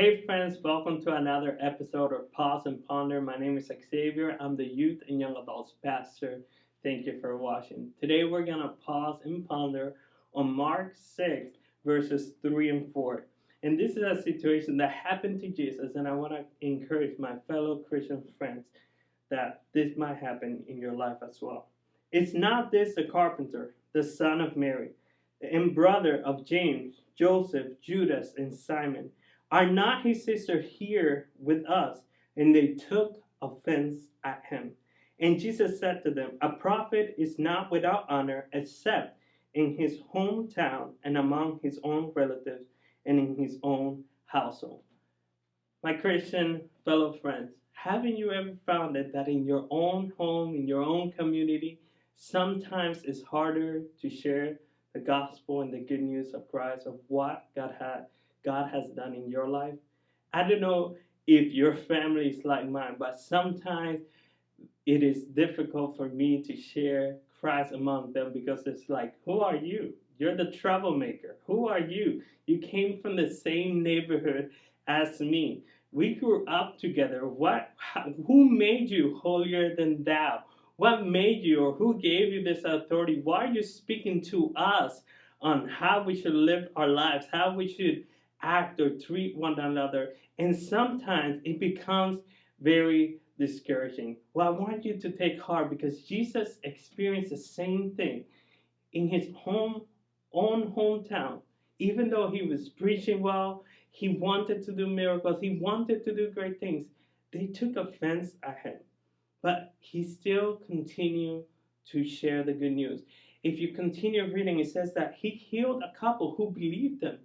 Hey friends, welcome to another episode of Pause and Ponder. My name is Xavier. I'm the youth and young adults pastor. Thank you for watching. Today we're going to pause and ponder on Mark 6 verses 3 and 4. And this is a situation that happened to Jesus, and I want to encourage my fellow Christian friends that this might happen in your life as well. It's not this the carpenter, the son of Mary, and brother of James, Joseph, Judas, and Simon. Are not his sisters here with us? And they took offense at him. And Jesus said to them, a prophet is not without honor except in his hometown and among his own relatives and in his own household. My Christian fellow friends, haven't you ever found it that in your own home, in your own community, sometimes it's harder to share the gospel and the good news of Christ, of what God has done in your life? I don't know if your family is like mine, but sometimes it is difficult for me to share Christ among them because it's like, who are you? You're the troublemaker. Who are you? You came from the same neighborhood as me. We grew up together. Who made you holier than thou? What made you, or who gave you this authority? Why are you speaking to us on how we should live our lives, how we should act or treat one another? And sometimes it becomes very discouraging. Well, I want you to take heart because Jesus experienced the same thing in his own hometown. Even though he was preaching well, he wanted to do miracles, he wanted to do great things. They took offense at him, but he still continued to share the good news. If you continue reading, it says that he healed a couple who believed him.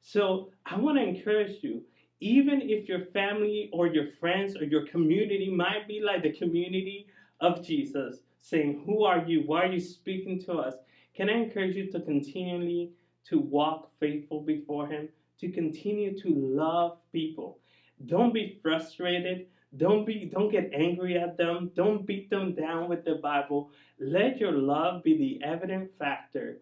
So I want to encourage you, even if your family or your friends or your community might be like the community of Jesus, saying, who are you? Why are you speaking to us? Can I encourage you to continually to walk faithful before him, to continue to love people? Don't be frustrated. Don't get angry at them. Don't beat them down with the Bible. Let your love be the evident factor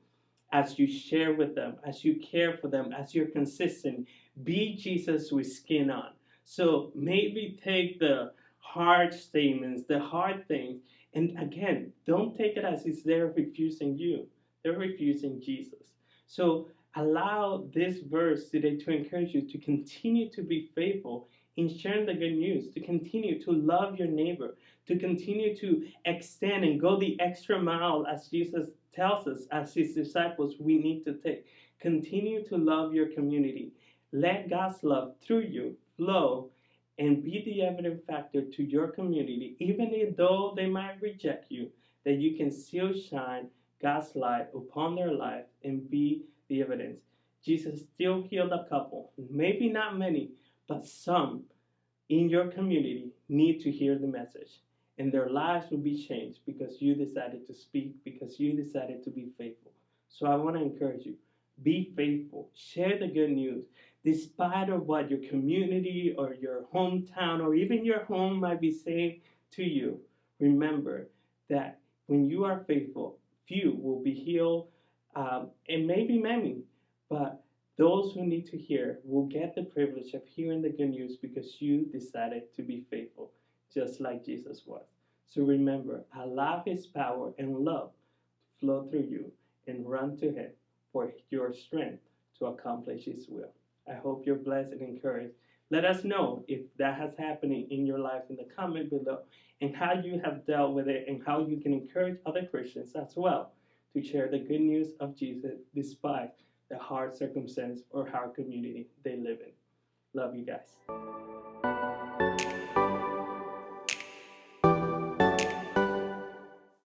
as you share with them, as you care for them, as you're consistent. Be Jesus with skin on. So maybe take the hard statements, the hard things, and again, don't take it as if they're refusing you. They're refusing Jesus. So allow this verse today to encourage you to continue to be faithful in sharing the good news, to continue to love your neighbor, to continue to extend and go the extra mile as Jesus tells us, as his disciples, we need to take. Continue to love your community. Let God's love through you flow and be the evident factor to your community, even though they might reject you, that you can still shine God's light upon their life and be the evidence. Jesus still healed a couple, maybe not many, but some in your community need to hear the message, and their lives will be changed because you decided to speak, because you decided to be faithful. So I want to encourage you, be faithful, share the good news, despite of what your community or your hometown or even your home might be saying to you. Remember that when you are faithful, few will be healed, and maybe many, but those who need to hear will get the privilege of hearing the good news because you decided to be faithful, just like Jesus was. So remember, allow his power and love to flow through you and run to him for your strength to accomplish his will. I hope you're blessed and encouraged. Let us know if that has happened in your life in the comment below, and how you have dealt with it, and how you can encourage other Christians as well to share the good news of Jesus despite the hard circumstance or hard community they live in. Love you guys.